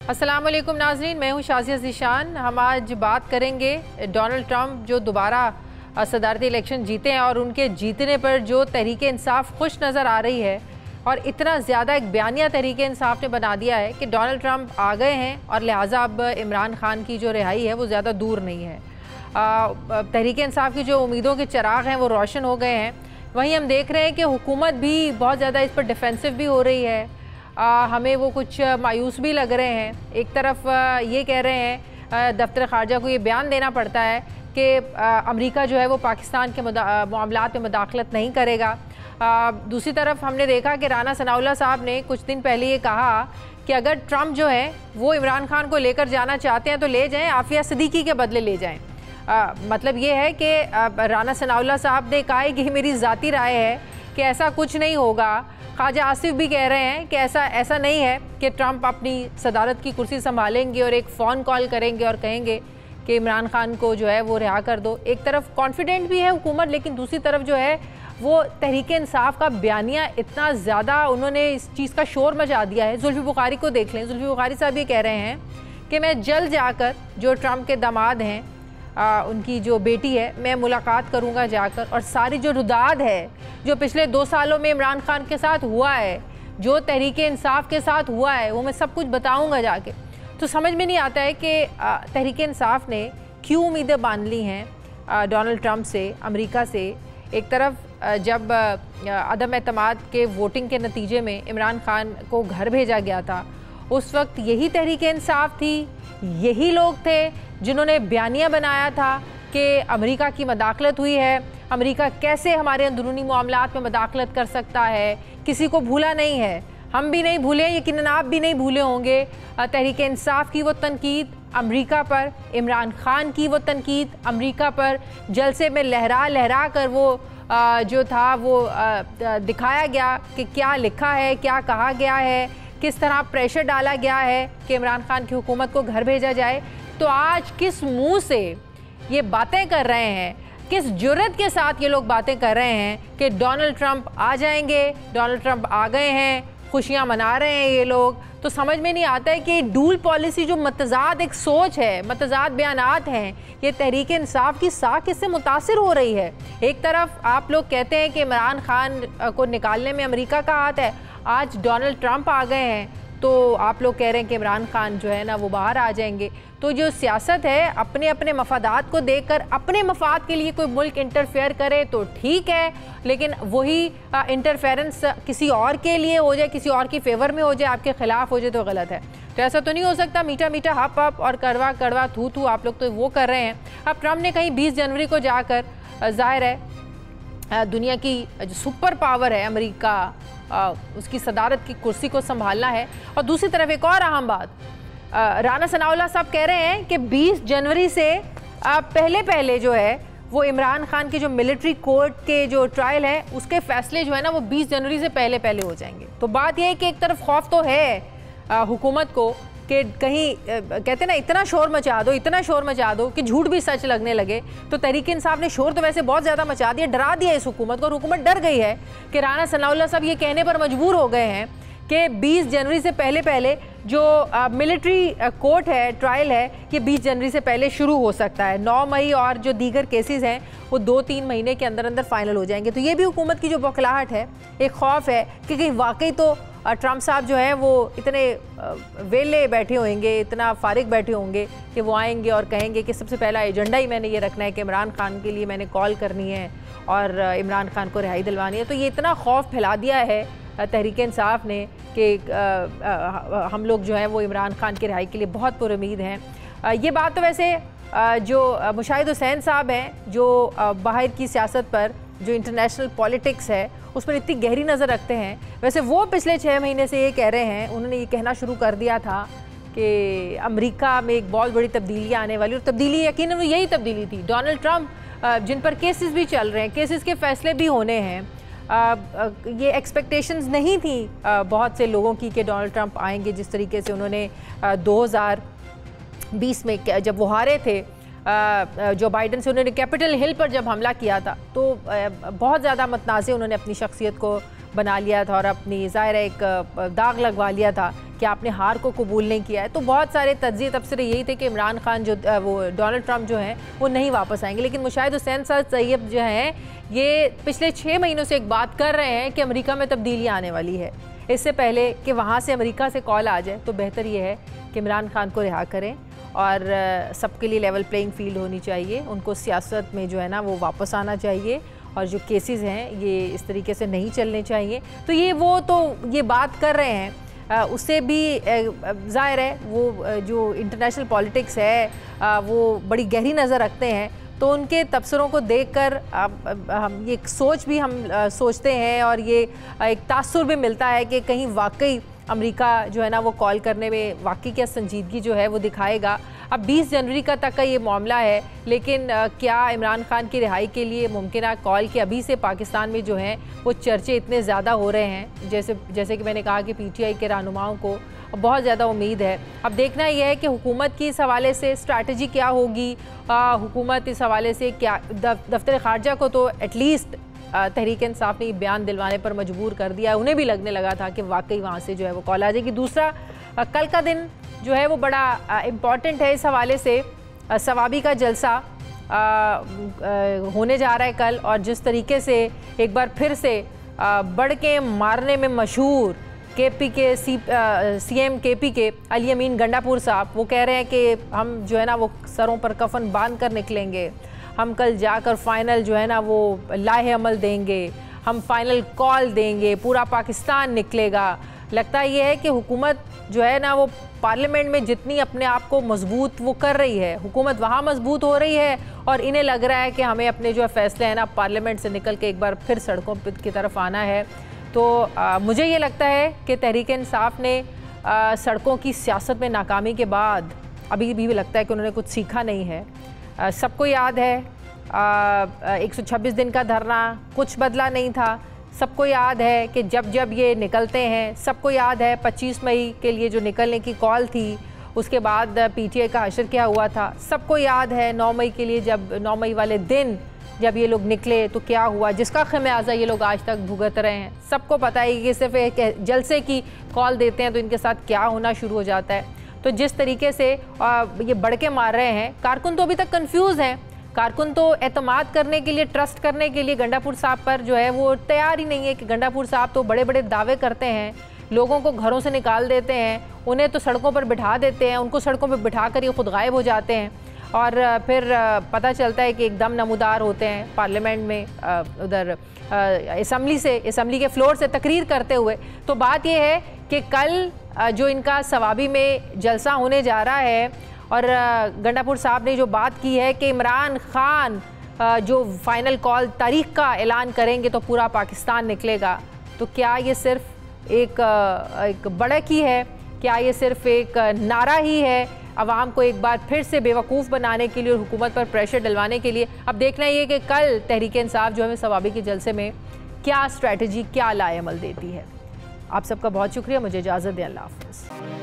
अस्सलाम वालेकुम नाज़रीन, मैं हूँ शाज़िया ज़ीशान। हम आज बात करेंगे डोनाल्ड ट्रंप जो दोबारा सदारती इलेक्शन जीते हैं और उनके जीतने पर जो तहरीके इंसाफ खुश नज़र आ रही है और इतना ज़्यादा एक बयानिया तहरीके इंसाफ ने बना दिया है कि डोनाल्ड ट्रंप आ गए हैं और लिहाजा अब इमरान खान की जो रिहाई है वो ज़्यादा दूर नहीं है। तहरीके इंसाफ की जो उम्मीदों के चिराग हैं वो रोशन हो गए हैं। वहीं हम देख रहे हैं कि हुकूमत भी बहुत ज़्यादा इस पर डिफेंसिव भी हो रही है। हमें वो कुछ मायूस भी लग रहे हैं। एक तरफ ये कह रहे हैं दफ्तर ख़ारजा को ये बयान देना पड़ता है कि अमेरिका जो है वो पाकिस्तान के मामलात में मुदाखलत नहीं करेगा। दूसरी तरफ हमने देखा कि राना सनाउल्लाह साहब ने कुछ दिन पहले ये कहा कि अगर ट्रंप जो है वो इमरान खान को लेकर जाना चाहते हैं तो ले जाएं, आफिया सिद्दीकी के बदले ले जाएं। मतलब ये है कि राना सनाउल्लाह साहब ने कहा है कि मेरी ज़ाती राय है कि ऐसा कुछ नहीं होगा। ख्वाजा आसिफ भी कह रहे हैं कि ऐसा नहीं है कि ट्रंप अपनी सदारत की कुर्सी संभालेंगे और एक फ़ोन कॉल करेंगे और कहेंगे कि इमरान खान को जो है वो रिहा कर दो। एक तरफ कॉन्फिडेंट भी है हुकूमत, लेकिन दूसरी तरफ जो है वो तहरीके इंसाफ का बयानिया इतना ज़्यादा उन्होंने इस चीज़ का शोर मचा दिया है। जुल्फ़ी बुखारी को देख लें, जुल्फ़ी बुखारी साहब ये कह रहे हैं कि मैं जल्द जाकर जो ट्रंप के दामाद हैं उनकी जो बेटी है मैं मुलाकात करूंगा जाकर, और सारी जो रुदाद है जो पिछले 2 सालों में इमरान खान के साथ हुआ है, जो तहरीके इंसाफ के साथ हुआ है, वो मैं सब कुछ बताऊंगा जाके। तो समझ में नहीं आता है कि तहरीके इंसाफ ने क्यों उम्मीदें बांध ली हैं डोनाल्ड ट्रंप से, अमेरिका से। एक तरफ जब अदम एतमाद के वोटिंग के नतीजे में इमरान खान को घर भेजा गया था, उस वक्त यही तहरीके इंसाफ थी, यही लोग थे जिन्होंने बयानिया बनाया था कि अमेरिका की मदाखलत हुई है, अमेरिका कैसे हमारे अंदरूनी मामलात में मदाखलत कर सकता है। किसी को भूला नहीं है, हम भी नहीं भूले, यकीनन आप भी नहीं भूले होंगे तहरीके इंसाफ की वो तनकीद अमेरिका पर, इमरान खान की वो तनकीद अमेरिका पर। जलसे में लहरा लहरा कर वो जो था वो दिखाया गया कि क्या लिखा है, क्या कहा गया है, किस तरह प्रेशर डाला गया है कि इमरान खान की हुकूमत को घर भेजा जाए। तो आज किस मुंह से ये बातें कर रहे हैं, किस जुर्रत के साथ ये लोग बातें कर रहे हैं कि डोनाल्ड ट्रंप आ जाएंगे, डोनाल्ड ट्रंप आ गए हैं, खुशियां मना रहे हैं ये लोग। तो समझ में नहीं आता है कि डूल पॉलिसी जो मतजाद एक सोच है, मतजाद बयानात हैं, ये तहरीके इंसाफ की साख इससे मुतासिर हो रही है। एक तरफ आप लोग कहते हैं कि इमरान खान को निकालने में अमेरिका का हाथ है, आज डोनाल्ड ट्रंप आ गए हैं तो आप लोग कह रहे हैं कि इमरान खान जो है ना वो बाहर आ जाएंगे। तो जो सियासत है, अपने अपने मफादात को देखकर अपने मफाद के लिए कोई मुल्क इंटरफेयर करे तो ठीक है, लेकिन वही इंटरफेरेंस किसी और के लिए हो जाए, किसी और की फेवर में हो जाए, आपके खिलाफ हो जाए तो गलत है। तो ऐसा तो नहीं हो सकता मीठा मीठा हप हप और कड़वा कड़वा थू थू आप लोग तो वो कर रहे हैं। अब ट्रंप ने कहीं 20 जनवरी को जाकर जाहिर है दुनिया की जो सुपर पावर है अमेरिका, उसकी सदारत की कुर्सी को संभालना है। और दूसरी तरफ एक और अहम बात, राना सनाउल्लाह साहब कह रहे हैं कि 20 जनवरी से पहले जो है वो इमरान खान के जो मिलिट्री कोर्ट के जो ट्रायल है उसके फैसले जो है ना वो 20 जनवरी से पहले हो जाएंगे। तो बात यह है कि एक तरफ खौफ तो है हुकूमत को कि कहीं कहते ना इतना शोर मचा दो, इतना शोर मचा दो कि झूठ भी सच लगने लगे। तो तहरीके इंसाफ ने शोर तो वैसे बहुत ज़्यादा मचा दिया, डरा दिया इस हुकूमत को, और हुकूमत डर गई है कि राना सनाउल्लाह साहब ये कहने पर मजबूर हो गए हैं कि 20 जनवरी से पहले जो मिलिट्री कोर्ट है, ट्रायल है, ये 20 जनवरी से पहले शुरू हो सकता है। 9 मई और जो दीगर केसेस हैं वो 2-3 महीने के अंदर अंदर फाइनल हो जाएंगे। तो ये भी हुकूमत की जो बौखलाहट है, एक खौफ है कि कहीं वाकई तो ट्रंप साहब जो हैं वो इतने वेले बैठे होंगे, इतना फारिग बैठे होंगे कि वो आएंगे और कहेंगे कि सबसे पहला एजेंडा ही मैंने ये रखना है कि इमरान खान के लिए मैंने कॉल करनी है और इमरान खान को रिहाई दिलवानी है। तो ये इतना खौफ फैला दिया है तहरीके इंसाफ ने कि हम लोग जो है वो इमरान खान की रिहाई के लिए बहुत पुरुमीद हैं। ये बात तो वैसे जो मुशाहिद हुसैन साहब हैं, जो बाहर की सियासत पर, जो इंटरनेशनल पॉलिटिक्स है उस पर इतनी गहरी नज़र रखते हैं, वैसे वो पिछले 6 महीने से ये कह रहे हैं, उन्होंने ये कहना शुरू कर दिया था कि अमेरिका में एक बहुत बड़ी तब्दीली आने वाली, और तब्दीली यकीनन यही तब्दीली थी। डोनाल्ड ट्रंप जिन पर केसेस भी चल रहे हैं, केसेस के फैसले भी होने हैं, ये एक्सपेक्टेशंस नहीं थी बहुत से लोगों की कि डोनाल्ड ट्रंप आएंगे। जिस तरीके से उन्होंने 2020 में जब वो हारे थे जो बाइडन से, उन्होंने कैपिटल हिल पर जब हमला किया था तो बहुत ज़्यादा मतनाज़े उन्होंने अपनी शख्सियत को बना लिया था और अपनी ज़ाहिर एक दाग लगवा लिया था क्या आपने हार को कबूल नहीं किया है? तो बहुत सारे तज्ज़िये तबसरे यही थे कि इमरान खान जो वो डोनाल्ड ट्रंप जो हैं वो नहीं वापस आएंगे। लेकिन मुशाहिद हुसैन तैयब जो हैं ये पिछले 6 महीनों से एक बात कर रहे हैं कि अमेरिका में तब्दीली आने वाली है। इससे पहले कि वहाँ से अमेरिका से कॉल आ जाए तो बेहतर ये है कि इमरान खान को रिहा करें और सबके लिए लेवल प्लेइंग फील्ड होनी चाहिए। उनको सियासत में जो है ना वो वापस आना चाहिए और जो केसेस हैं ये इस तरीके से नहीं चलने चाहिए। तो ये बात कर रहे हैं, उससे भी ज़ाहिर है वो जो इंटरनेशनल पॉलिटिक्स है वो बड़ी गहरी नज़र रखते हैं। तो उनके तबसरों को देखकर हम ये सोच भी हम सोचते हैं और ये एक तासुर भी मिलता है कि कहीं वाकई अमेरिका जो है ना वो कॉल करने में वाकई क्या संजीदगी जो है वो दिखाएगा। अब 20 जनवरी का तक का ये मामला है, लेकिन क्या इमरान खान की रिहाई के लिए मुमकिन कॉल के अभी से पाकिस्तान में जो हैं वो चर्चे इतने ज़्यादा हो रहे हैं, जैसे कि मैंने कहा कि PTI के रहनुमाओं को बहुत ज़्यादा उम्मीद है। अब देखना यह है कि हुकूमत की इस हवाले से स्ट्रैटेजी क्या होगी। हुकूमत इस हवाले से क्या दफ्तर ख़ारजा को तो एटलीस्ट तहरीक इंसाफ ने बयान दिलवाने पर मजबूर कर दिया। उन्हें भी लगने लगा था कि वाकई वहाँ से जो है वो कॉल आ जाएगी। दूसरा, कल का दिन जो है वो बड़ा इम्पॉर्टेंट है इस हवाले से। सवाबी का जलसा होने जा रहा है कल, और जिस तरीके से एक बार फिर से बढ़ के मारने में मशहूर KP के CM KP के अली अमीन गंडापुर साहब वो कह रहे हैं कि हम जो है ना वो सरों पर कफन बांध कर निकलेंगे, हम कल जाकर फ़ाइनल जो है ना वो लाहे अमल देंगे, हम फाइनल कॉल देंगे, पूरा पाकिस्तान निकलेगा। लगता ये है कि हुकूमत जो है ना वो पार्लियामेंट में जितनी अपने आप को मजबूत वो कर रही है, हुकूमत वहाँ मजबूत हो रही है, और इन्हें लग रहा है कि हमें अपने जो फैसले हैं ना पार्लियामेंट से निकल के एक बार फिर सड़कों की तरफ आना है। तो मुझे ये लगता है कि तहरीक इंसाफ ने सड़कों की सियासत में नाकामी के बाद अभी भी लगता है कि उन्होंने कुछ सीखा नहीं है। सबको याद है 126 दिन का धरना, कुछ बदला नहीं था। सबको याद है कि जब ये निकलते हैं, सबको याद है 25 मई के लिए जो निकलने की कॉल थी, उसके बाद PTI का हशर क्या हुआ था। सबको याद है 9 मई के लिए, जब 9 मई वाले दिन जब ये लोग निकले तो क्या हुआ, जिसका खमियाजा ये लोग आज तक भुगत रहे हैं। सबको पता है कि सिर्फ एक जलसे की कॉल देते हैं तो इनके साथ क्या होना शुरू हो जाता है। तो जिस तरीके से ये बढ़ के मार रहे हैं, कारकुन तो अभी तक कंफ्यूज हैं। कारकुन तो एतमाद करने के लिए, ट्रस्ट करने के लिए गंडापुर साहब पर जो है वो तैयार ही नहीं है। कि गंडापुर साहब तो बड़े बड़े दावे करते हैं, लोगों को घरों से निकाल देते हैं, उन्हें तो सड़कों पर बिठा देते हैं, उनको सड़कों पर बिठा कर ये खुद गायब हो जाते हैं, और फिर पता चलता है कि एकदम नमूदार होते हैं पार्लियामेंट में उधर असम्बली के फ्लोर से तकरीर करते हुए। तो बात यह है कि कल जो इनका सवाबी में जलसा होने जा रहा है, और गंडापुर साहब ने जो बात की है कि इमरान खान जो फाइनल कॉल तारीख का ऐलान करेंगे तो पूरा पाकिस्तान निकलेगा, तो क्या ये सिर्फ एक बढ़क ही है? क्या ये सिर्फ एक नारा ही है अवाम को एक बार फिर से बेवकूफ़ बनाने के लिए और हुकूमत पर प्रेशर डलवाने के लिए? अब देखना ये कि कल तहरीक इंसाफ जो है सवाबी के जलसे में क्या स्ट्रैटेजी, क्या लाए अमल देती है। आप सबका बहुत शुक्रिया, मुझे इजाज़त दें, अल्लाह हाफ़िज़।